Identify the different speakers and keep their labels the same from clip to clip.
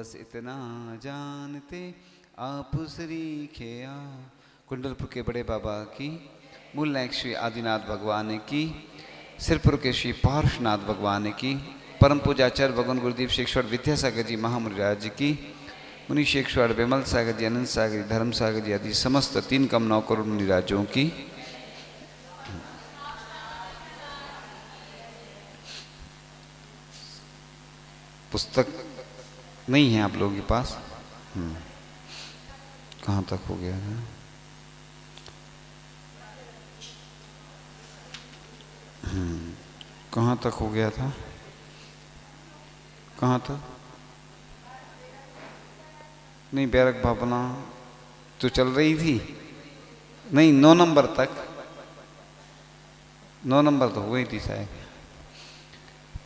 Speaker 1: बस इतना जानते आप श्री खेया। कुंडलपुर के बड़े बाबा की, मूल नायक श्री आदिनाथ भगवान की, सिरपुर के श्री पार्श्वनाथ भगवान की, परम पूजाचार्य भगवान गुरुदेव शेखर विद्यासागर जी महामुनिराज की, मुनि शेखर विमल सागर जी, अनंत सागर जी, धर्म सागर जी आदि समस्त 3 कम 9 करोड़ मुनिराजों की। पुस्तक नहीं है आप लोगों के पास? कहाँ तक हो गया है? कहाँ तक हो गया था? कहाँ तक? नहीं, बैरक भावना तो चल रही थी। नहीं, 9 नंबर तक, 9 नंबर तो हो गई थी शायद।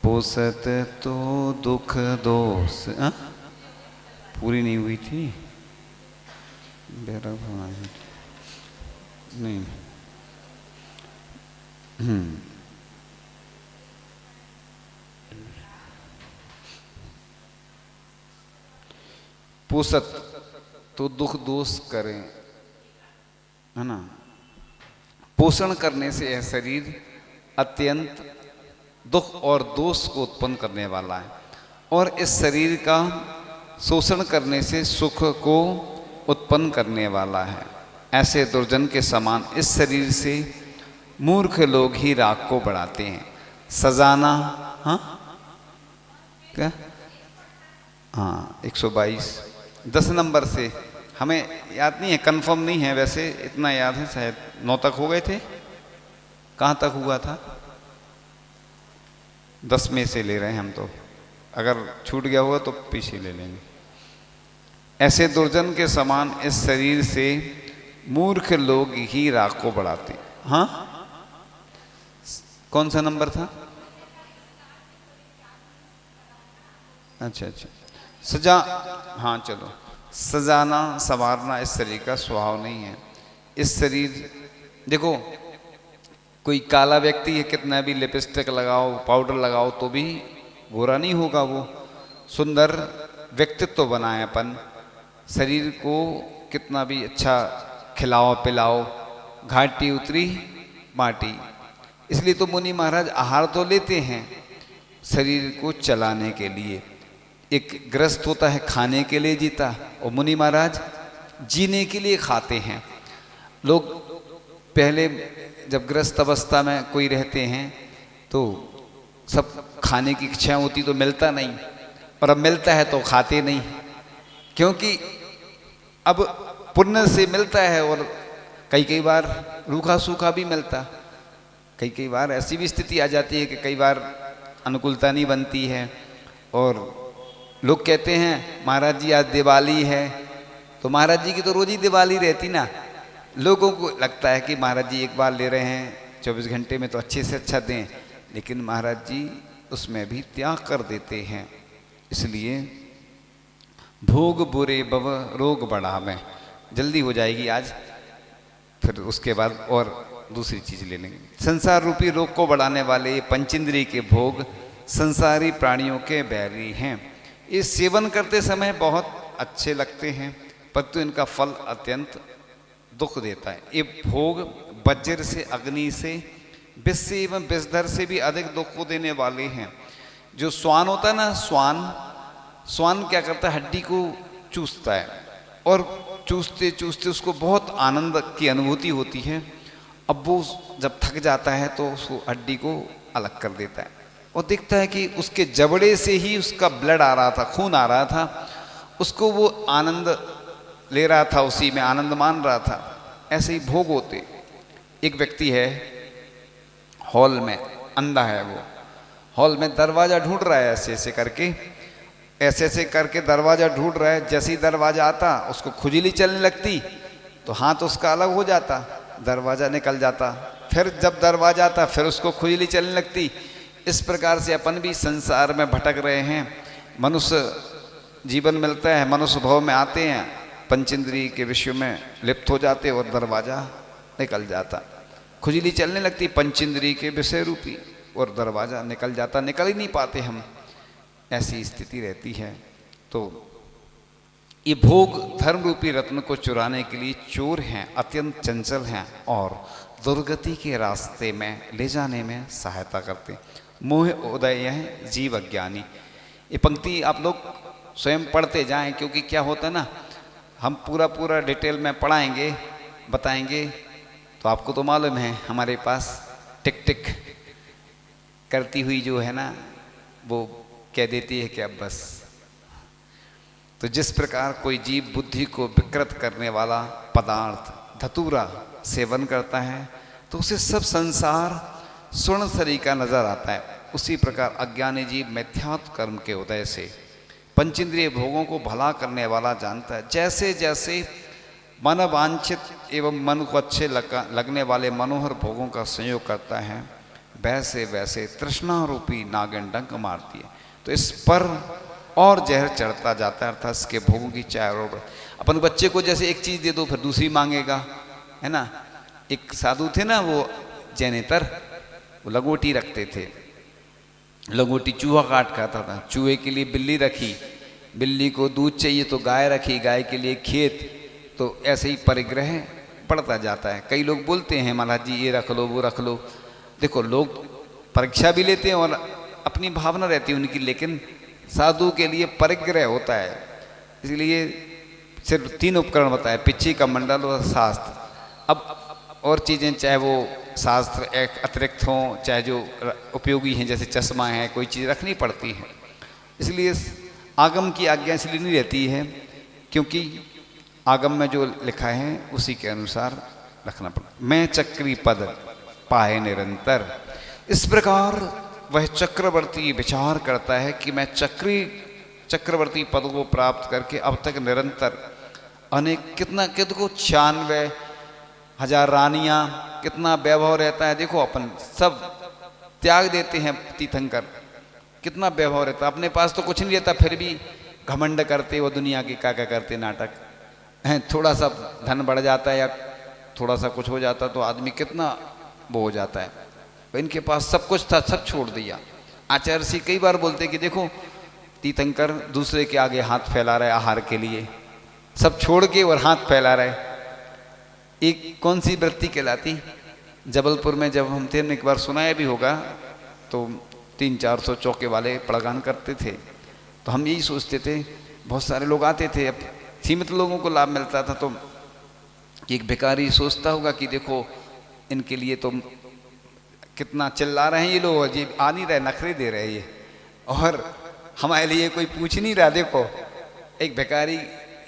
Speaker 1: पोसत तो दुख दोष पूरी नहीं हुई थी। बैरक भावना नहीं। पोसत तो दुख दोष करें, है ना। पोषण करने से यह शरीर अत्यंत दुख और दोष को उत्पन्न करने वाला है, और इस शरीर का शोषण करने से सुख को उत्पन्न करने वाला है। ऐसे दुर्जन के समान इस शरीर से मूर्ख लोग ही राग को बढ़ाते हैं। सजाना, हाँ क्या, हाँ 122 10 नंबर से, हमें याद नहीं है, कंफर्म नहीं है, वैसे इतना याद है शायद 9 तक हो गए थे। कहाँ तक हुआ था? 10 में से ले रहे हैं हम तो, अगर छूट गया होगा तो पीछे ले लेंगे। ऐसे दुर्जन के समान इस शरीर से मूर्ख लोग ही राग को बढ़ाते। हाँ, कौन सा नंबर था? अच्छा, सजा, हाँ चलो। सजाना संवारना इस शरीर का स्वभाव नहीं है। इस शरीर, देखो कोई काला व्यक्ति है, कितना भी लिपस्टिक लगाओ, पाउडर लगाओ तो भी गोरा नहीं होगा। वो सुंदर व्यक्तित्व बनाए अपन, शरीर को कितना भी अच्छा खिलाओ पिलाओ, घाटी उतरी माटी। इसलिए तो मुनि महाराज आहार तो लेते हैं शरीर को चलाने के लिए। एक ग्रस्त होता है खाने के लिए जीता, और मुनि महाराज जीने के लिए खाते हैं। लोग पहले जब ग्रस्त अवस्था में कोई रहते हैं तो सब खाने की इच्छा होती तो मिलता नहीं, और अब मिलता है तो खाते नहीं, क्योंकि अब पुण्य से मिलता है, और कई बार रूखा सूखा भी मिलता। कई बार ऐसी भी स्थिति आ जाती है कि कई बार अनुकूलता नहीं बनती है, और लोग कहते हैं महाराज जी आज दिवाली है, तो महाराज जी की तो रोज ही दिवाली रहती ना। लोगों को लगता है कि महाराज जी एक बार ले रहे हैं 24 घंटे में तो अच्छे से अच्छा दें, लेकिन महाराज जी उसमें भी त्याग कर देते हैं। इसलिए भोग बुरे बव रोग बढ़ावे, जल्दी हो जाएगी आज, फिर उसके बाद और दूसरी चीज ले लेंगे। संसार रूपी रोग को बढ़ाने वाले पंचेंद्रिय के भोग संसारी प्राणियों के बैरी हैं। ये सेवन करते समय बहुत अच्छे लगते हैं, परंतु इनका फल अत्यंत दुख देता है। ये भोग वज्र से, अग्नि से, विष से एवं विषधर से भी अधिक दुख को देने वाले हैं। जो स्वान होता है ना, स्वान क्या करता है, हड्डी को चूसता है, और चूसते चूसते उसको बहुत आनंद की अनुभूति होती है। अब वो जब थक जाता है तो उसको हड्डी को अलग कर देता है, और देखता है कि उसके जबड़े से ही उसका ब्लड आ रहा था, खून आ रहा था, उसको वो आनंद ले रहा था, उसी में आनंद मान रहा था। ऐसे ही भोग होते। एक व्यक्ति है हॉल में, अंधा है, वो हॉल में दरवाजा ढूंढ रहा है, ऐसे ऐसे करके दरवाजा ढूंढ रहा है। जैसे ही दरवाजा आता उसको खुजली चलने लगती, तो हाथ उसका अलग हो जाता, दरवाजा निकल जाता। फिर जब दरवाजा आता फिर उसको खुजली चलने लगती। इस प्रकार से अपन भी संसार में भटक रहे हैं। मनुष्य जीवन मिलता है, मनुष्य भाव में आते हैं, पंचेंद्रिय के विषय में लिप्त हो जाते और दरवाजा निकल जाता, खुजली चलने लगती पंचेंद्रिय के विषय रूपी, और दरवाजा निकल जाता, निकल ही नहीं पाते हम। ऐसी स्थिति रहती है। तो ये भोग धर्म रूपी रत्न को चुराने के लिए चोर हैं, अत्यंत चंचल हैं और दुर्गति के रास्ते में ले जाने में सहायता करते हैं। मोह उदय है जीव अज्ञानी। ये पंक्ति आप लोग स्वयं पढ़ते जाएं, क्योंकि क्या होता है ना, हम पूरा पूरा डिटेल में पढ़ाएंगे, बताएंगे, तो आपको तो मालूम है हमारे पास टिक टिक करती हुई जो है ना, वो कह देती है कि अब बस। तो जिस प्रकार कोई जीव बुद्धि को विकृत करने वाला पदार्थ धतूरा सेवन करता है तो उसे सब संसार स्वर्ण सरीका नजर आता है, उसी प्रकार अज्ञानी जीव मिथ्यात्व कर्म के उदय से पंचेंद्रिय भोगों को भला करने वाला जानता है। जैसे जैसे मन वांछित एवं मन को अच्छे लगने वाले मनोहर भोगों का संयोग करता है, वैसे वैसे तृष्णा रूपी नागिन डंक मारती है, तो इस पर और जहर चढ़ता जाता है, अर्थात इसके भोगों की चारों ओर। अपन बच्चे को जैसे एक चीज़ दे दो फिर दूसरी मांगेगा, है ना। एक साधु थे ना, वो जैनेतर, वो लगोटी रखते थे, लगोटी चूहा काट खाता था, चूहे के लिए बिल्ली रखी, बिल्ली को दूध चाहिए तो गाय रखी, गाय के लिए खेत, तो ऐसे ही परिग्रह बढ़ता जाता है। कई लोग बोलते हैं महाराज जी ये रख लो वो रख लो। देखो लोग परीक्षा भी लेते हैं और अपनी भावना रहती है उनकी, लेकिन साधु के लिए परिग्रह होता है, इसलिए सिर्फ 3 उपकरण बताए, पिच्छी का मंडल और शास्त्र। अब और चीज़ें चाहे वो शास्त्र एक अतिरिक्त हों, चाहे जो उपयोगी हैं जैसे चश्मा है, कोई चीज़ रखनी पड़ती है। इसलिए आगम की आज्ञा इसलिए नहीं रहती है क्योंकि आगम में जो लिखा है उसी के अनुसार रखना पड़ता। मैं चक्री पद पाए निरंतर, इस प्रकार वह चक्रवर्ती विचार करता है कि मैं चक्रवर्ती पद को प्राप्त करके अब तक निरंतर अनेक कितना को 96,000 रानियां, कितना वैभव रहता है। देखो अपन सब त्याग देते हैं तीर्थंकर, कितना वैभव रहता है, अपने पास तो कुछ नहीं रहता फिर भी घमंड करते वो दुनिया की क्या क्या करते नाटक हैं। थोड़ा सा धन बढ़ जाता है या थोड़ा सा कुछ हो जाता तो आदमी कितना वो हो जाता है। इनके पास सब कुछ था, सब छोड़ दिया। आचार्य जी कई बार बोलते कि देखो तीर्थंकर दूसरे के आगे हाथ फैला रहे आहार के लिए, सब छोड़ के और हाथ फैला रहे। एक कौन सी वृत्ति कहलाती, जबलपुर में जब हम थे, एक बार सुनाया भी होगा, तो 300-400 चौके वाले पड़गान करते थे, तो हम यही सोचते थे, बहुत सारे लोग आते थे, अब सीमित लोगों को लाभ मिलता था, तो एक भिखारी सोचता होगा कि देखो इनके लिए तो कितना चिल्ला रहे हैं ये लोग, जी आ नहीं रहे, नखरे दे रहे ये, और हमारे लिए कोई पूछ नहीं रहा। देखो एक भिखारी,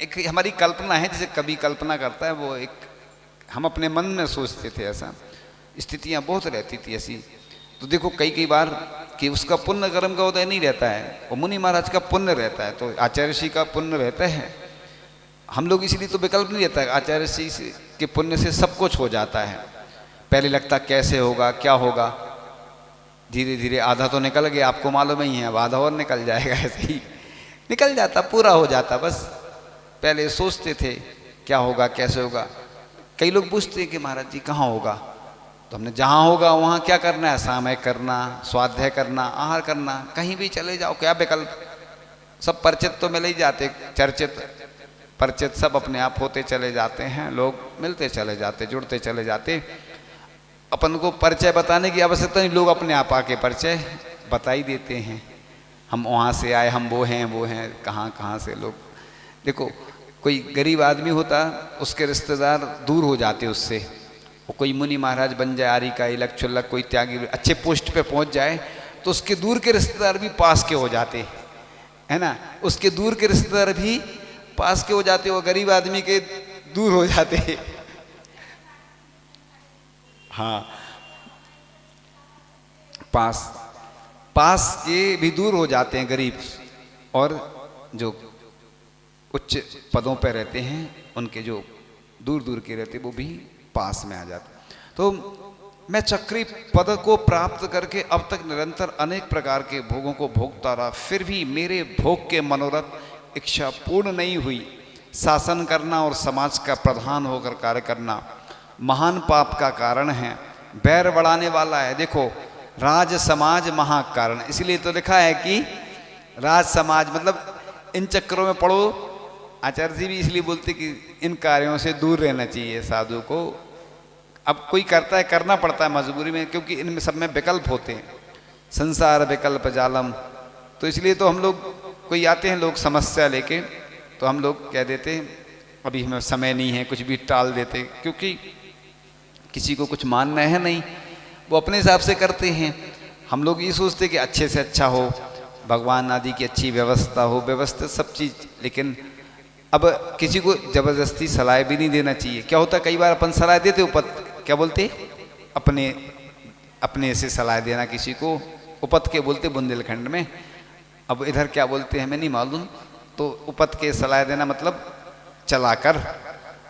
Speaker 1: एक हमारी कल्पना है, जैसे कभी कल्पना करता है वो, एक हम अपने मन में सोचते थे, ऐसा स्थितियाँ बहुत रहती थी ऐसी। तो देखो कई बार कि उसका पुण्य कर्म का उदय नहीं रहता है, और मुनि महाराज का पुण्य रहता है, तो आचार्य श्री का पुण्य रहता है। हम लोग इसलिए तो विकल्प नहीं रहता है, आचार्य श्री के पुण्य से सब कुछ हो जाता है। पहले लगता कैसे होगा क्या होगा, धीरे धीरे आधा तो निकल गया, आपको मालूम ही है, अब आधा और निकल जाएगा, ऐसे ही निकल जाता, पूरा हो जाता। बस पहले सोचते थे क्या होगा कैसे होगा। कई लोग पूछते हैं कि महाराज जी कहाँ होगा, तो हमने जहाँ होगा वहाँ क्या करना है, सामय करना, स्वाध्याय करना, आहार करना, कहीं भी चले जाओ, क्या विकल्प। सब परिचित तो मिल ही जाते, चर्चित परिचित सब अपने आप होते चले जाते हैं, लोग मिलते चले जाते, जुड़ते चले जाते। अपन को परिचय बताने की आवश्यकता नहीं, लोग अपने आप आके परिचय बता ही देते हैं, हम वहाँ से आए, हम वो हैं, कहाँ से लोग। देखो कोई गरीब आदमी होता, उसके रिश्तेदार दूर हो जाते उससे, वो कोई मुनि महाराज बन जाए, आरी का इलक छुल्लक, कोई त्यागी अच्छे पोस्ट पे पहुँच जाए, तो उसके दूर के रिश्तेदार भी पास के हो जाते, है ना। उसके दूर के रिश्तेदार भी पास के हो जाते, वो गरीब आदमी के दूर हो जाते। हाँ, पास के भी दूर हो जाते हैं गरीब, और जो उच्च पदों पर रहते हैं उनके जो दूर दूर के रहते वो भी पास में आ जाते। तो मैं चक्री पद को प्राप्त करके अब तक निरंतर अनेक प्रकार के भोगों को भोगता रहा, फिर भी मेरे भोग के मनोरथ इच्छा पूर्ण नहीं हुई। शासन करना और समाज का प्रधान होकर कार्य करना महान पाप का कारण है, बैर बढ़ाने वाला है। देखो राज समाज महाकारण, इसलिए तो लिखा है कि राज समाज, मतलब इन चक्करों में पड़ो आचार्य जी भी इसलिए बोलते कि इन कार्यों से दूर रहना चाहिए साधु को। अब कोई करता है, करना पड़ता है मजबूरी में, क्योंकि इनमें सब में विकल्प होते हैं, संसार विकल्प जालम। तो इसलिए तो हम लोग, कोई आते हैं लोग समस्या लेके, तो हम लोग कह देते हैं अभी हमें समय नहीं है, कुछ भी टाल देते, क्योंकि किसी को कुछ मानना है नहीं, वो अपने हिसाब से करते हैं। हम लोग ये सोचते कि अच्छे से अच्छा हो, भगवान आदि की अच्छी व्यवस्था हो, व्यवस्थित सब चीज़। लेकिन अब किसी को ज़बरदस्ती सलाह भी नहीं देना चाहिए। क्या होता है कई बार अपन सलाह देते उपत, क्या बोलते, अपने से सलाह देना किसी को उपत के बोलते बुंदेलखंड में। अब इधर क्या बोलते हैं हमें नहीं मालूम। तो उपत के सलाह देना मतलब चलाकर,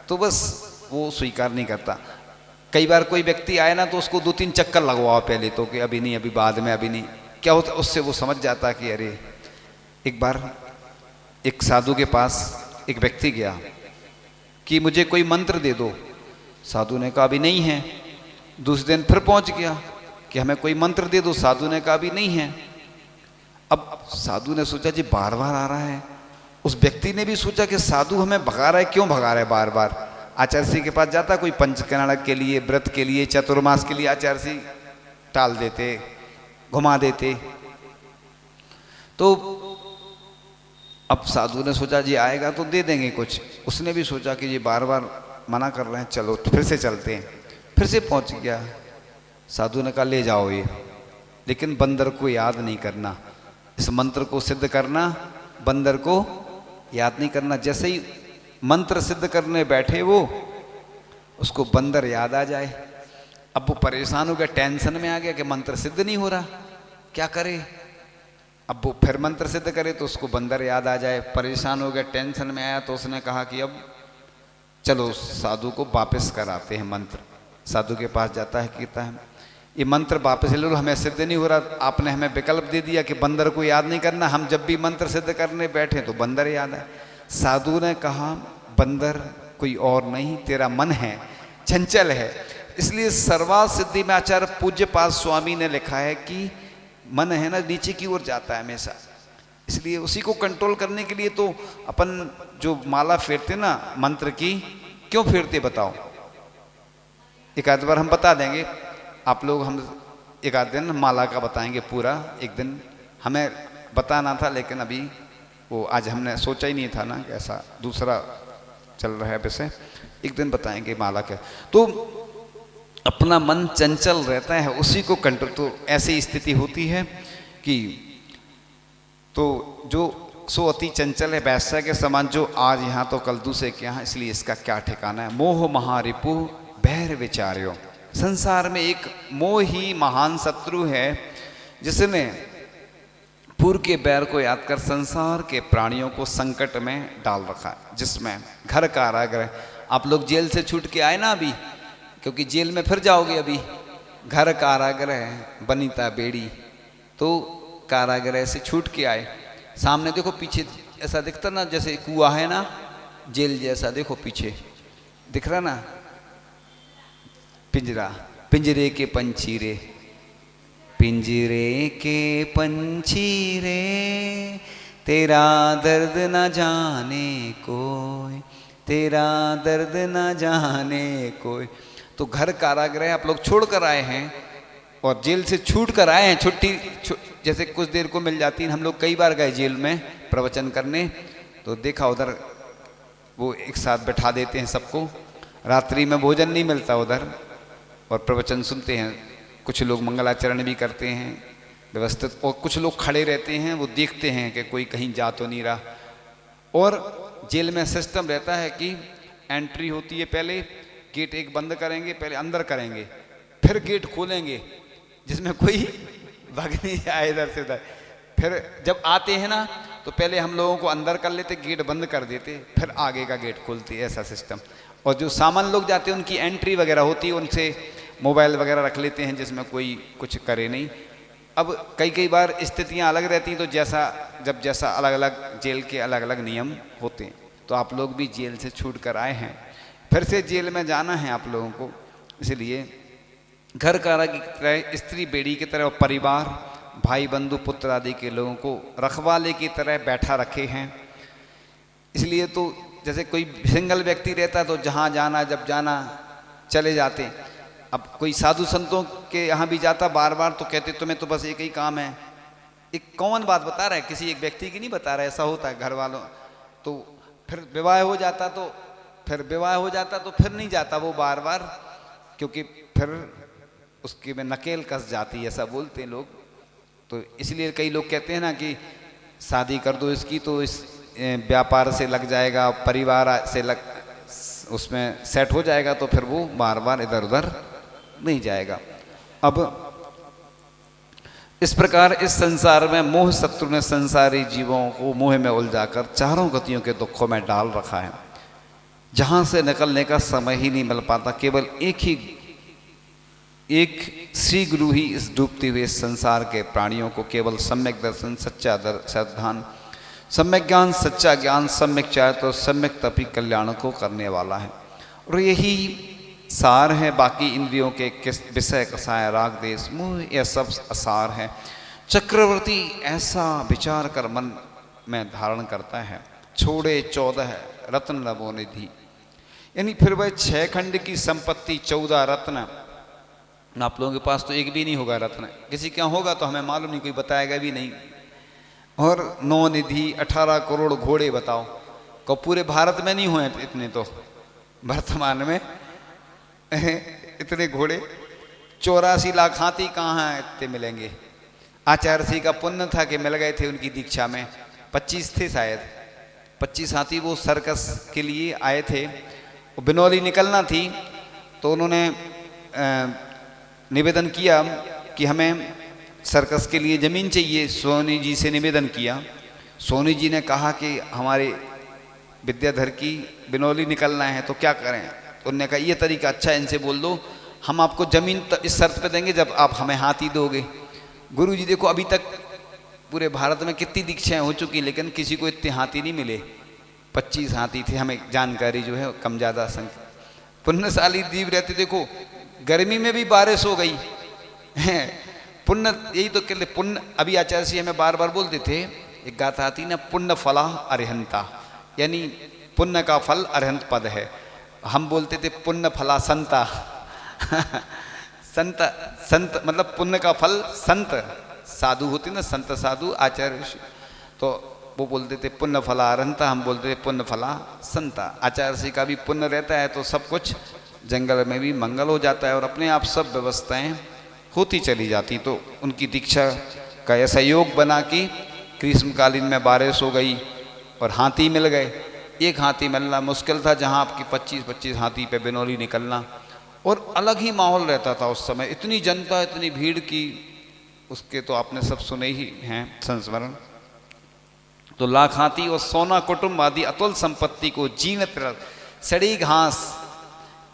Speaker 1: तो बस वो स्वीकार नहीं करता। कई बार कोई व्यक्ति आए ना तो उसको 2-3 चक्कर लगवाओ पहले तो, कि अभी नहीं, अभी बाद में, अभी नहीं। क्या होता उससे वो समझ जाता कि अरे। एक बार एक साधु के पास एक व्यक्ति गया कि मुझे कोई मंत्र दे दो। साधु ने कहा अभी नहीं है। दूसरे दिन फिर पहुंच गया कि हमें कोई मंत्र दे दो। साधु ने कहा अभी नहीं है। अब साधु ने सोचा जी बार बार आ रहा है। उस व्यक्ति ने भी सोचा कि साधु हमें भगा रहा है, क्यों भगा रहा है बार बार। आचार्य जी के पास जाता कोई पंचकर्णक के लिए, व्रत के लिए, चतुर्मास के लिए, आचार्य जी टाल देते, घुमा देते। तो अब साधु ने सोचा जी आएगा तो दे देंगे कुछ। उसने भी सोचा कि ये बार बार मना कर रहे हैं, चलो फिर से चलते हैं। फिर से पहुंच गया। साधु ने कहा ले जाओ ये, लेकिन बंदर को याद नहीं करना, इस मंत्र को सिद्ध करना, बंदर को याद नहीं करना। जैसे ही मंत्र सिद्ध करने बैठे वो, उसको बंदर याद आ जाए। अब वो परेशान हो गया, टेंशन में आ गया कि मंत्र सिद्ध नहीं हो रहा, क्या करे। अब वो फिर मंत्र सिद्ध करे तो उसको बंदर याद आ जाए। परेशान हो गया, टेंशन में आया, तो उसने कहा कि अब चलो साधु को वापस कराते हैं मंत्र। साधु के पास जाता है, कहता है ये मंत्र वापस ले लो, हमें सिद्ध नहीं हो रहा। आपने हमें विकल्प दे दिया कि बंदर को याद नहीं करना, हम जब भी मंत्र सिद्ध करने बैठे तो बंदर याद है। साधु ने कहा बंदर कोई और नहीं, तेरा मन है, चंचल है। इसलिए सर्वा सिद्धि में आचार्य पूज्यपाद स्वामी ने लिखा है कि मन है ना नीचे की ओर जाता है हमेशा। इसलिए उसी को कंट्रोल करने के लिए तो अपन जो माला फेरते ना मंत्र की, क्यों फेरते बताओ। एक आध बार हम बता देंगे, आप लोग, हम एक आध दिन माला का बताएंगे पूरा। एक दिन हमें बताना था, लेकिन अभी वो आज हमने सोचा ही नहीं था ना कि ऐसा दूसरा चल रहा है वैसे। एक दिन बताएंगे माला के। तो अपना मन चंचल रहता है, उसी को कंट्रोल, तो ऐसी स्थिति होती है कि तो जो सो अति चंचल है वैसा के समान, जो आज यहाँ तो कल दूसरे के यहाँ, इसलिए इसका क्या ठिकाना है। मोह महारिपु बैर विचार्यो। संसार में एक मोह ही महान शत्रु है, जिसने पूर्व के बैर को याद कर संसार के प्राणियों को संकट में डाल रखा है। जिसमें घर कारागृह, आप लोग जेल से छूट के आए ना अभी, क्योंकि जेल में फिर जाओगे अभी। घर कारागृह बनीता बेड़ी, तो कारागृह से छूट के आए। सामने देखो पीछे ऐसा दिखता ना, जैसे कुआं है ना जेल जैसा, देखो पीछे दिख रहा ना पिंजरा, पिंजरे के पंछी रे, पिंजरे के पंछी रे, तेरा दर्द न जाने कोई, तेरा दर्द न जाने कोई। तो घर कारागृह आप लोग छोड़ कर आए हैं और जेल से छूट कर आए हैं। छुट्टी जैसे कुछ देर को मिल जाती है। हम लोग कई बार गए जेल में प्रवचन करने, तो देखा उधर वो एक साथ बैठा देते हैं सबको। रात्रि में भोजन नहीं मिलता उधर, और प्रवचन सुनते हैं। कुछ लोग मंगलाचरण भी करते हैं व्यवस्थित, और कुछ लोग खड़े रहते हैं, वो देखते हैं कि कोई कहीं जा तो नहीं रहा। और जेल में सिस्टम रहता है कि एंट्री होती है, पहले गेट एक बंद करेंगे, पहले अंदर करेंगे, फिर गेट खोलेंगे जिसमें कोई भाग नहीं आए इधर से उधर। फिर जब आते हैं ना तो पहले हम लोगों को अंदर कर लेते, गेट बंद कर देते, फिर आगे का गेट खोलते, ऐसा सिस्टम। और जो सामान लोग जाते हैं उनकी एंट्री वगैरह होती है, उनसे मोबाइल वगैरह रख लेते हैं जिसमें कोई कुछ करे नहीं। अब कई बार स्थितियां अलग रहती हैं, तो जैसा अलग अलग जेल के अलग अलग नियम होते हैं। तो आप लोग भी जेल से छूट कर आए हैं, फिर से जेल में जाना है आप लोगों को। इसलिए घर कारा की तरह, स्त्री बेड़ी की तरह, और परिवार भाई बंधु पुत्र आदि के लोगों को रखवाले की तरह बैठा रखे हैं। इसलिए तो जैसे कोई सिंगल व्यक्ति रहता तो जहाँ जाना जब जाना चले जाते। अब कोई साधु संतों के यहाँ भी जाता बार बार तो कहते तुम्हें तो बस एक ही काम है। एक कॉमन बात बता रहा है, किसी एक व्यक्ति की नहीं बता रहा है, ऐसा होता है घर वालों। तो फिर विवाह हो जाता तो फिर नहीं जाता वो बार बार, क्योंकि फिर उसके में नकेल कस जाती है, ऐसा बोलते हैं लोग। तो इसलिए कई लोग कहते हैं ना कि शादी कर दो इसकी तो इस व्यापार से लग जाएगा, परिवार से लग उसमें सेट हो जाएगा, तो फिर वो बार बार इधर उधर नहीं जाएगा। अब इस प्रकार इस संसार में मोह शत्रु ने संसारी जीवों को मोह में उलझाकर चारों गतियों के दुखों में डाल रखा है, जहां से निकलने का समय ही नहीं मिल पाता। केवल एक श्री गुरु ही इस डूबते हुए संसार के प्राणियों को केवल सम्यक दर्शन, सच्चा श्रद्धान, सम्यक ज्ञान, सच्चा ज्ञान, सम्यक चारित्र और सम्यक तपी कल्याण को करने वाला है। और यही सार है। बाकी इंद्रियों के किस विषय कसाय राग देश मोह, यह सब असार है। चक्रवर्ती ऐसा विचार कर मन में धारण करता है, छोड़े 14 रत्न नभो निधि। यानी फिर वह 6 खंड की संपत्ति 14 रत्न, आप लोगों के पास तो एक भी नहीं होगा रत्न, किसी क्या होगा तो हमें मालूम नहीं, कोई बताएगा भी नहीं। और 9 निधि 18 करोड़ घोड़े, बताओ को पूरे भारत में नहीं हुए इतने, तो वर्तमान में इतने घोड़े। 84 लाख हाथी कहाँ हैं इतने मिलेंगे। आचार्य श्री का पुण्य था कि मिल गए थे उनकी दीक्षा में, 25 थे शायद, 25 हाथी वो सर्कस के लिए आए थे। बिनौली निकलना थी तो उन्होंने निवेदन किया कि हमें सर्कस के लिए ज़मीन चाहिए। सोनी जी से निवेदन किया। सोनी जी ने कहा कि हमारे विद्याधर की बिनौली निकलना है तो क्या करें। तो उन्होंने कहा ये तरीका अच्छा है, इनसे बोल दो हम आपको ज़मीन इस शर्त पे देंगे जब आप हमें हाथी दोगे। गुरु जी देखो अभी तक पूरे भारत में कितनी दीक्षाएं हो चुकी, लेकिन किसी को इतने हाथी नहीं मिले। 25 हाथी थे, हमें जानकारी जो है कम ज़्यादा संख्या। पुण्यशाली जीव रहते, देखो गर्मी में भी बारिश हो गई है। पुण्य, यही तो कहते पुण्य। अभी आचार्य जी हमें बार बार बोलते थे, एक गाथा आती ना, पुण्य फला अरिहंता, यानी पुण्य का फल अरिहंत पद है। हम बोलते थे पुण्य फला संता संत संत मतलब पुण्य का फल संत साधु होते ना, संत साधु आचार्य, तो वो बोलते थे पुण्य फला अरहंता, हम बोलते थे पुण्य फला संता। आचार्य जी का भी पुण्य रहता है तो सब कुछ जंगल में भी मंगल हो जाता है और अपने आप सब व्यवस्थाएं होती चली जाती। तो उनकी दीक्षा का ऐसा योग बना कि ग्रीष्मकालीन में बारिश हो गई और हाथी मिल गए। एक हाथी मिलना मुश्किल था, जहाँ आपकी 25-25 हाथी पे बिनौली निकलना। और अलग ही माहौल रहता था उस समय, इतनी जनता, इतनी भीड़ की, उसके तो आपने सब सुने ही हैं संस्मरण। तो लाख हाथी और सोना कुटुंब आदि अतुल संपत्ति को जीर्ण सड़ी घास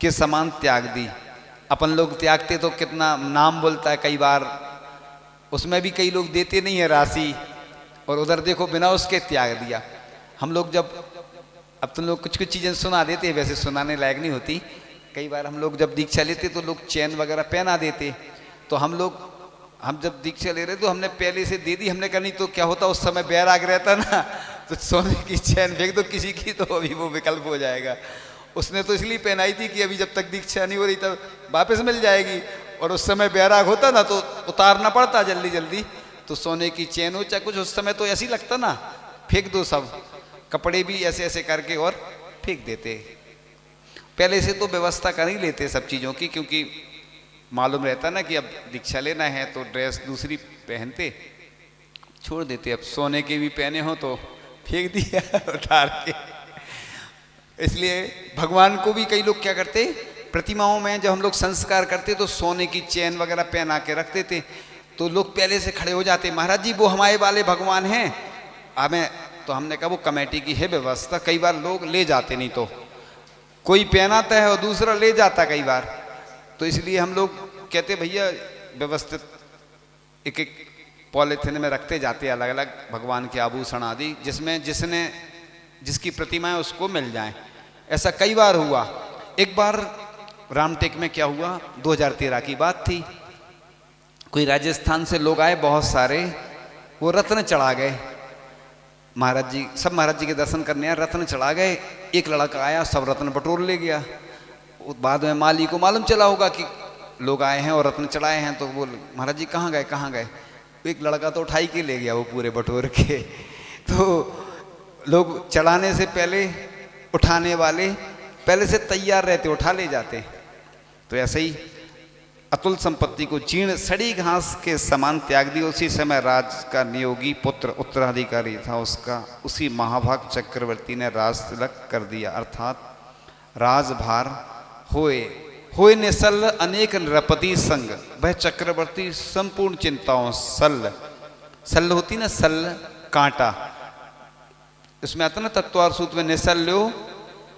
Speaker 1: के समान त्याग दी। अपन लोग त्यागते तो कितना नाम बोलता है कई बार, उसमें भी कई लोग देते नहीं है राशि, और उधर देखो बिना उसके त्याग दिया। हम लोग जब, अब तुम लोग कुछ कुछ चीज़ें सुना देते हैं, वैसे सुनाने लायक नहीं होती। कई बार हम लोग जब दीक्षा लेते तो लोग चैन वगैरह पहना देते, तो हम जब दीक्षा ले रहे तो हमने पहले से दे दी। हमने कहा नहीं तो क्या होता, उस समय बैराग रहता ना, तो सोने की चैन फेंक दो किसी की तो अभी वो विकल्प हो जाएगा। उसने तो इसलिए पहनाई थी कि अभी जब तक दीक्षा नहीं हो रही तब वापस मिल जाएगी, और उस समय बैराग होता ना तो उतारना पड़ता जल्दी जल्दी। तो सोने की चैन हो चाहे कुछ, उस समय तो ऐसे ही लगता ना, फेंक दो सब, कपड़े भी ऐसे ऐसे करके और फेंक देते। पहले से तो व्यवस्था कर ही लेते सब चीज़ों की, क्योंकि मालूम रहता ना कि अब दीक्षा लेना है तो ड्रेस दूसरी पहनते, छोड़ देते। अब सोने के भी पहने हो तो फेंक दिया उतार के। इसलिए भगवान को भी कई लोग क्या करते, प्रतिमाओं में जब हम लोग संस्कार करते तो सोने की चैन वगैरह पहना के रखते थे। तो लोग पहले से खड़े हो जाते, महाराज जी वो हमारे वाले भगवान हैं हमें। तो हमने कहा वो कमेटी की है व्यवस्था, कई बार लोग ले जाते, नहीं तो कोई पहनाता है और दूसरा ले जाता कई बार। तो इसलिए हम लोग कहते भैया व्यवस्थित एक एक पॉलिथिन में रखते जाते अलग अलग भगवान के आभूषण आदि, जिसमें जिसकी प्रतिमा है उसको मिल जाए। ऐसा कई बार हुआ। एक बार रामटेक में क्या हुआ, 2013 की बात थी, कोई राजस्थान से लोग आए बहुत सारे, वो रत्न चढ़ा गए। महाराज जी, सब महाराज जी के दर्शन करने आए, रत्न चढ़ा गए। एक लड़का आया, सब रत्न बटोर ले गया। बाद में माली को मालूम चला होगा कि लोग आए हैं और रत्न चढ़ाए हैं, तो बोल महाराज जी कहाँ गए कहाँ गए। एक लड़का तो उठाई के ले गया वो पूरे बटोर के। तो लोग चढ़ाने से पहले, उठाने वाले पहले से तैयार रहते, उठा ले जाते। तो ऐसे ही अतुल संपत्ति को जीर्ण सड़ी घास के समान त्याग दिया। उसी समय राज का नियोगी पुत्र उत्तराधिकारी था उसका, उसी महाभाग चक्रवर्ती ने राज तिलक कर दिया, अर्थात राजभार होए होए निसल्ल अनेक नृपति संग। वह चक्रवर्ती संपूर्ण चिंताओं, सल्ल होती ना, सल्ल कांटा, इसमें आता ना तत्वार सूत्र में, निसल्यो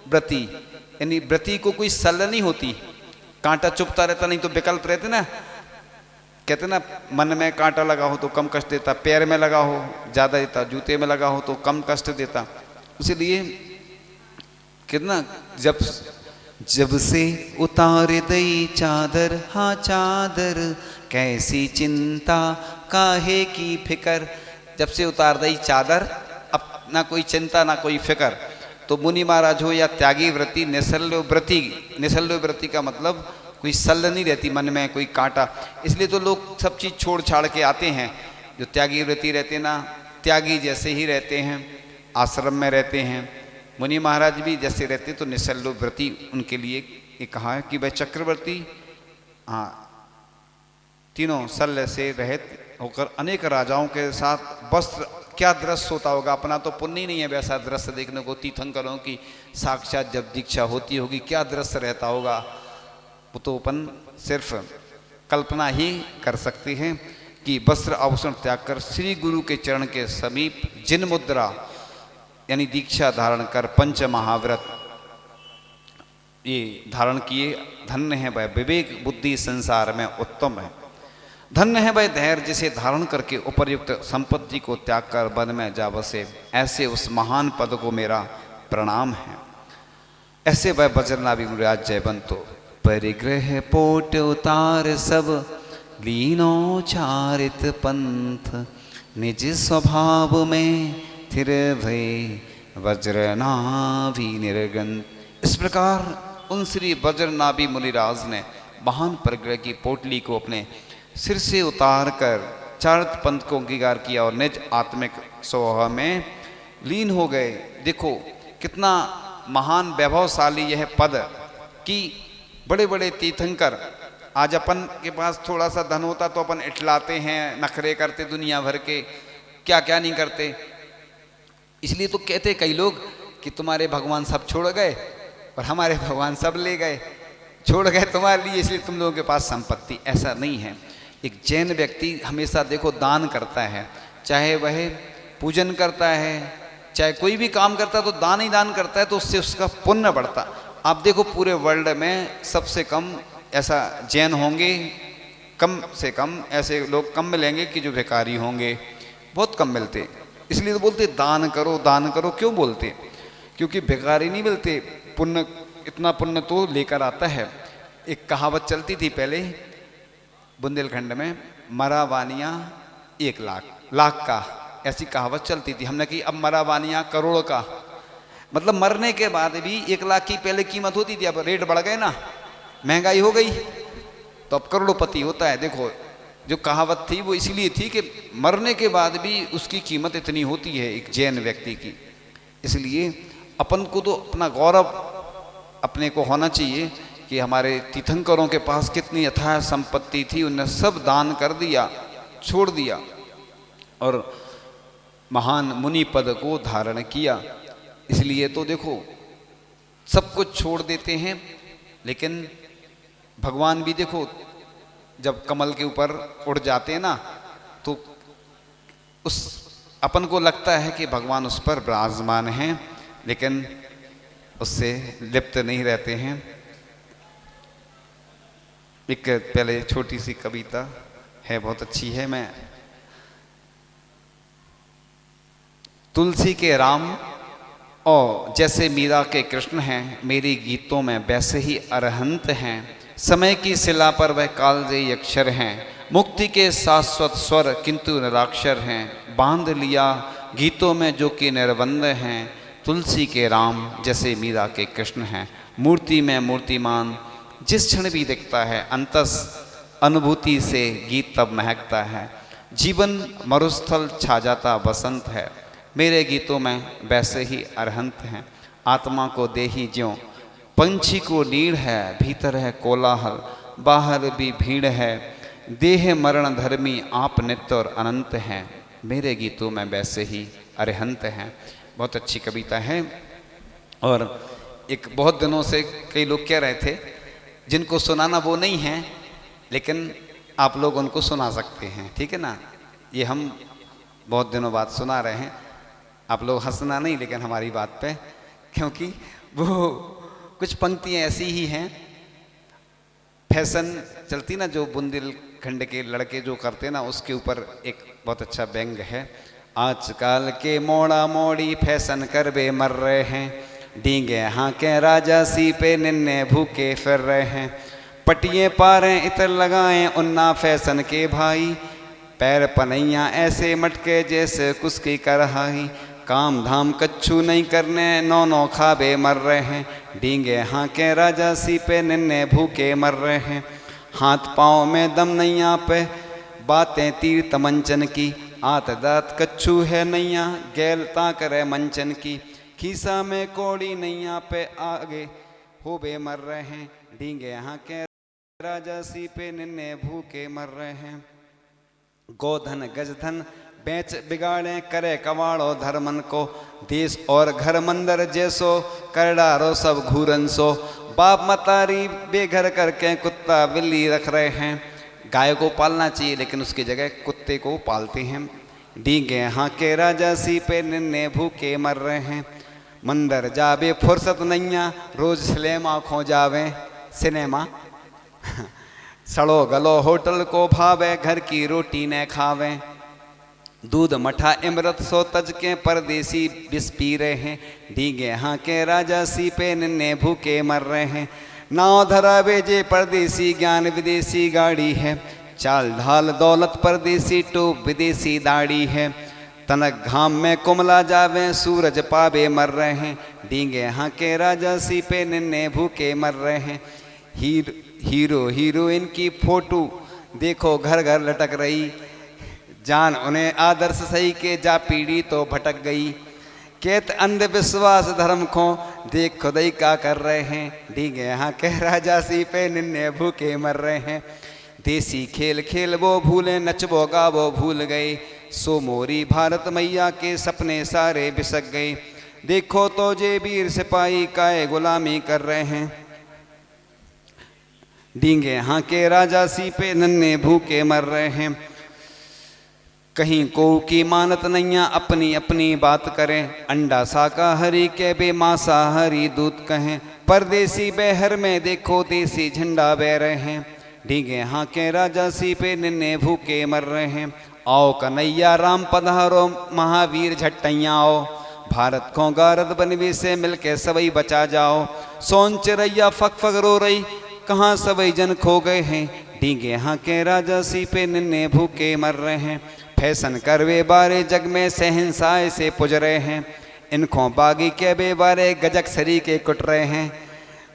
Speaker 1: व्रति, यानी व्रति को कोई सल्ल नहीं होती, कांटा चुभता रहता, नहीं तो विकल्प रहते ना, कहते ना मन में कांटा लगा हो तो कम कष्ट देता, पैर में लगा हो ज्यादा देता, जूते में लगा हो तो कम कष्ट देता। इसीलिए कितना जब से उतार दई चादर, हाँ चादर कैसी चिंता काहे की फिकर। जब से उतार दई चादर, अब ना कोई चिंता ना कोई फिकर। तो मुनि महाराज हो या त्यागी व्रति, निसल्य व्रति, निसल्य व्रति का मतलब कोई सल्ल नहीं रहती मन में, कोई कांटा। इसलिए तो लोग सब चीज़ छोड़ छाड़ के आते हैं। जो त्यागी व्रति रहते ना, त्यागी जैसे ही रहते हैं, आश्रम में रहते हैं, मुनि महाराज भी जैसे रहते, तो निसल्य व्रति उनके लिए ये कहा है कि वह चक्रवर्ती, हाँ, तीनों शल्य से रहित होकर अनेक राजाओं के साथ वस्त्र, क्या दृश्य होता होगा, अपना तो पुण्य ही नहीं है वैसा दृश्य देखने को। तीर्थंकरों की साक्षात जब दीक्षा होती होगी क्या दृश्य रहता होगा, वो तो अपन सिर्फ कल्पना ही कर सकते हैं कि वस्त्र आभूषण त्याग कर श्री गुरु के चरण के समीप जिन मुद्रा यानी दीक्षा धारण कर पंच महाव्रत ये धारण किए, धन्य है वह विवेक बुद्धि संसार में उत्तम है। धन्य है वह धैर्य जिसे धारण करके उपर्युक्त संपत्ति को त्याग कर वन में जा बसे। ऐसे उस महान पद को मेरा प्रणाम है। ऐसे वह वज्रनाभि मुनिराज जयवंतो, परिग्रह पोट उतार सब लीनो चारित पंथ, निज स्वभाव में थिर भय वज्रनाभि निर्गंत। इस प्रकार उन श्री वज्रनाभि मुनिराज ने महान परिग्रह की पोटली को अपने सिर से उतार कर चारित पंथ को अंगीकार किया और निज आत्मिक स्वभाव में लीन हो गए। देखो कितना महान वैभवशाली यह पद कि बड़े बड़े तीर्थंकर, आज अपन के पास थोड़ा सा धन होता तो अपन इठलाते हैं, नखरे करते दुनिया भर के, क्या क्या नहीं करते। इसलिए तो कहते कई लोग कि तुम्हारे भगवान सब छोड़ गए और हमारे भगवान सब ले गए, छोड़ गए तुम्हारे लिए इसलिए तुम लोगों के पास संपत्ति। ऐसा नहीं है। एक जैन व्यक्ति हमेशा देखो दान करता है, चाहे वह पूजन करता है, चाहे कोई भी काम करता है तो दान ही दान करता है, तो उससे उसका पुण्य बढ़ता। आप देखो पूरे वर्ल्ड में सबसे कम ऐसा जैन होंगे, कम से कम ऐसे लोग कम मिलेंगे कि जो भिखारी होंगे, बहुत कम मिलते। इसलिए तो बोलते दान करो दान करो। क्यों बोलते? क्योंकि भिखारी नहीं मिलते, पुण्य इतना पुण्य तो लेकर आता है। एक कहावत चलती थी पहले बुंदेलखंड में, मरा वानिया 1 लाख, लाख का, ऐसी कहावत चलती थी। हमने कि अब मरा वानिया करोड़ का, मतलब मरने के बाद भी 1 लाख की पहले कीमत होती थी, अब रेट बढ़ गए ना, महंगाई हो गई तो अब करोड़पति होता है। देखो जो कहावत थी वो इसलिए थी कि मरने के बाद भी उसकी कीमत इतनी होती है एक जैन व्यक्ति की। इसलिए अपन को तो अपना गौरव अपने को होना चाहिए कि हमारे तीर्थंकरों के पास कितनी अथाह संपत्ति थी, उन्हें सब दान कर दिया, छोड़ दिया और महान मुनि पद को धारण किया। इसलिए तो देखो सब कुछ छोड़ देते हैं, लेकिन भगवान भी देखो जब कमल के ऊपर उड़ जाते हैं ना, तो उस अपन को लगता है कि भगवान उस पर विराजमान हैं, लेकिन उससे लिप्त नहीं रहते हैं। एक पहले छोटी सी कविता है, बहुत अच्छी है। मैं तुलसी के राम और जैसे मीरा के कृष्ण हैं, मेरी गीतों में वैसे ही अरहंत हैं। समय की शिला पर वह कालजयी अक्षर हैं, मुक्ति के शाश्वत स्वर किंतु निराक्षर हैं। बांध लिया गीतों में जो कि निर्बंध हैं, तुलसी के राम जैसे मीरा के कृष्ण हैं। मूर्ति में मूर्तिमान जिस क्षण भी दिखता है, अंतस अनुभूति से गीत तब महकता है। जीवन मरुस्थल छा जाता बसंत है, मेरे गीतों में वैसे ही अरहंत हैं। आत्मा को देही ज्यों पंछी को नीड़ है, भीतर है कोलाहल बाहर भी भीड़ है। देह मरण धर्मी आप नित्य और अनंत हैं, मेरे गीतों में वैसे ही अरहंत हैं। बहुत अच्छी कविता है। और एक बहुत दिनों से कई लोग कह रहे थे जिनको सुनाना वो नहीं है, लेकिन आप लोग उनको सुना सकते हैं, ठीक है ना। ये हम बहुत दिनों बाद सुना रहे हैं। आप लोग हंसना नहीं लेकिन हमारी बात पे, क्योंकि वो कुछ पंक्तियाँ ऐसी ही हैं। फैशन चलती ना, जो बुंदेलखंड के लड़के जो करते ना, उसके ऊपर एक बहुत अच्छा व्यंग है। आजकल के मोड़ा मोड़ी फैशन कर बे मर रहे हैं, डींगे हाँ के राजा सी पे निन्ने भूखे फिर रहे हैं। पटिए पारे इतर लगाएं उन्ना फैशन के भाई, पैर पनैया ऐसे मटके जैसे कुसकी करहाई। काम धाम कच्छू नहीं करने नौ नौ खाबे मर रहे हैं, डींगे हाँ के राजा सी पे निन्ने भूखे मर रहे हैं। हाथ पाँव में दम नैया पे बातें तीर तमंचन की, आत दात कच्छू है नैया गैल ताक रहे मंचन की। खीसा में कोड़ी नैया पे आगे हो बे मर रहे हैं, डींगे यहाँ के राजा सी पे निन्ने भूखे मर रहे हैं। गोधन गजधन बेच बिगाड़े करे कवाड़ो धर्मन को, देश और घर मंदिर जैसो कर डारो सब घूरन सो। बाप मतारी बेघर करके कुत्ता बिल्ली रख रहे हैं, गाय को पालना चाहिए लेकिन उसकी जगह कुत्ते को पालते हैं। डींगे हाँ के राजा सी पे निन्ने भूखे मर रहे हैं। मंदिर जावे फुर्सत नैया रोज सिनेमा खो जावे, सिनेमा सड़ो गलो होटल को भावे घर की रोटी न खावे। दूध मठा इमरत सो तज के परदेसी बिस पी रहे हैं, डींगे हाँ के राजा सी पे निन्ने भूखे मर रहे हैं। नाव धरा बेजे परदेसी ज्ञान विदेशी गाड़ी है, चाल ढाल दौलत परदेसी टोप विदेशी दाढ़ी है। तनक घाम में कुमला जावे सूरज पावे मर रहे हैं, डींगे हाँ के राजा सी पे निन्ने भूखे मर रहे हैं। हीरो हीरोइन की फोटो देखो घर घर लटक रही, जान उन्हें आदर्श सही के जा पीढ़ी तो भटक गई। केत अंधविश्वास धर्म को देख खुदाई का कर रहे हैं, डींगे यहाँ के राजा सी पे निन्ने भूखे मर रहे हैं। देसी खेल खेल वो भूले नचबो गावो भूल गए, सो मोरी भारत मैया के सपने सारे बिसक गए। देखो तो जे वीर सिपाही काए गुलामी कर रहे हैं, डींगे यहाँ के राजा सी पे नन्हे भूखे मर रहे हैं। कहीं को की मानत नैया अपनी अपनी बात करें, अंडा शाकाहारी के बे मांसाहारी दूध कहें। परदेसी बेहर में देखो देसी झंडा बह रहे हैं, डींगे हाँ के राजा सी पे निन्ने भूखे मर रहे हैं। आओ कन्हैया राम पधारो महावीर झट्टैया आओ, भारत को गारद बनवी से मिलके सबई बचा जाओ। सोन चिरैया फक फक रो रही कहाँ सबई जन खो गए हैं, डींगे हाँ के राजा सी पे निन्ने भूखे मर रहे हैं। फैशन करवे बारे जग में सहनसाय से पुज रहे हैं, इनको बागी के बे बारे गजक सरी के कुट रहे हैं।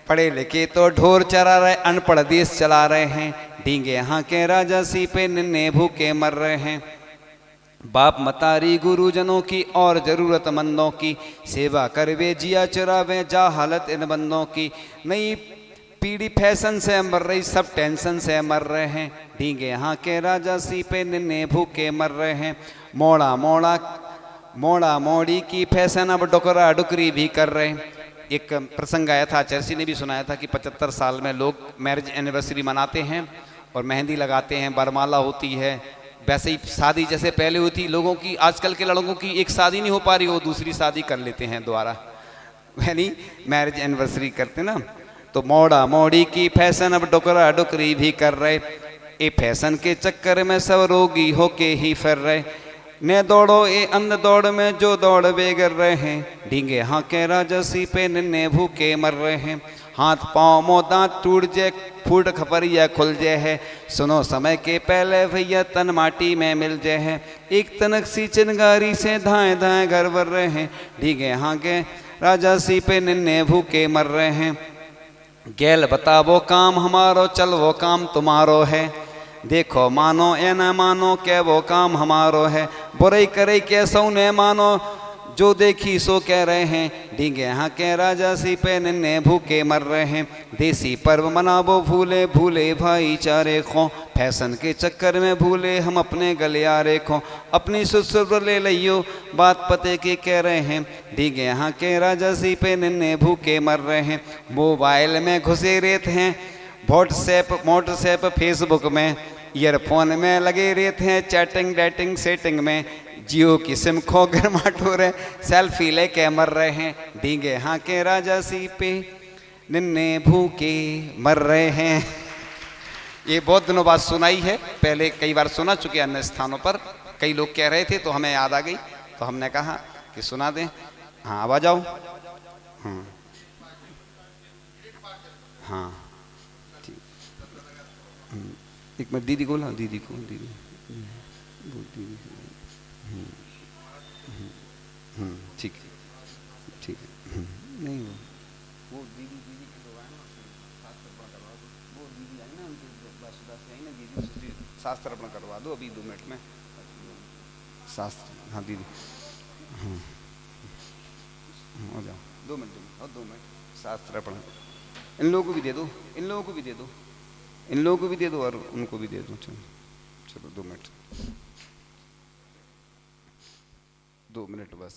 Speaker 1: पढ़े लिखे तो ढोर चरा रहे अनपढ़ देश चला रहे हैं, डींगे यहाँ के राजा सी पे निन्ने भूखे मर रहे हैं। बाप मतारी गुरुजनों की और जरूरतमंदों की सेवा करवे जिया चुरावे जा हालत इन बंदों की। नई पीढ़ी फैशन से मर रही सब टेंशन से मर रहे हैं, डींगे यहाँ के राजा सी पे निन्ने भूखे मर रहे हैं। मोड़ा मोड़ा मोड़ा मोड़ी की फैशन अब डुकरा डुकरी भी कर रहे हैं। एक प्रसंग आया था, चर्ची ने भी सुनाया था कि 75 साल में लोग मैरिज एनिवर्सरी मनाते हैं और मेहंदी लगाते हैं, बरमाला होती है। वैसे ही शादी जैसे पहले हुई थी लोगों की, आजकल के लड़कों की एक शादी नहीं हो पा रही, वो दूसरी शादी कर लेते हैं दोबारा, यानी मैरिज एनिवर्सरी करते ना। तो मोड़ा मोड़ी की फैशन अब डुकरा डुकरी भी कर रहे, ए फैशन के चक्कर में सब रोगी होके ही फिर रहे। ने दौड़ो ए अंध दौड़ में जो दौड़ बेगर रहे हैं, ढींगे हाँ के राजसी पे नन्हे भूखे मर रहे हैं। हाथ पाँव मोह दांत टूट जाए, फूट खपरिया खुल जाए है, सुनो समय के पहले भैया तन माटी में मिल जाए है। एक तनक सी चिनगारी से धाए धाए घर भर रहे हैं, ढींगे हाँ के राजसी पे नन्हे भूखे मर रहे हैं। गैल बता वो काम हमारो, चल वो काम तुम्हारो है, देखो मानो या न मानो क्या वो काम हमारो है। बुराई करे कैसो न मानो, जो देखी सो कह रहे हैं, ढींगे हाँ के राजा सी पे नन्हे भूखे मर रहे हैं। देसी पर्व मनाबो भूले भूले भाईचारे खो, फैशन के चक्कर में भूले हम अपने गलियारे खो। अपनी सुसुर ले लियो बात पते के कह रहे हैं, ढींगे हाँ के राजा सी पे नन्हे भूखे मर रहे हैं। मोबाइल में घुसे रहते हैं, व्हाट्सएप फेसबुक में, ईयरफोन में लगे रहते हैं, चैटिंग डेटिंग सेटिंग में। जियो की सिम खो घर माटोरे, सेल्फी लेके मर रहे हैं, ढींगे हाँ के राजा सी पे नन्हे भूखे मर रहे हैं। ये बहुत दिनों बाद सुनाई है, पहले कई बार सुना चुके अन्य स्थानों पर, कई लोग कह रहे थे तो हमें याद आ गई, तो हमने कहा कि सुना दें। हाँ अब आ जाओ। हाँ हाँ ठीक। एक मिनट दीदी को ला, दीदी को, दीदी ठीक ठीक नहीं वो दीदी दीदी के लोग आए ना, वो दीदी आई ना, उनके आई ना दीदी, शास्त्र अर्पण करवा दो अभी 2 मिनट में। शास्त्र हाँ दीदी, हाँ हो जाओ 2 मिनट और 2 मिनट शास्त्र अर्पण। इन लोगों को भी दे दो, इन लोगों को भी दे दो, इन लोगों को भी दे दो और उनको भी दे दो। चलो 2 मिनट, 2 मिनट बस।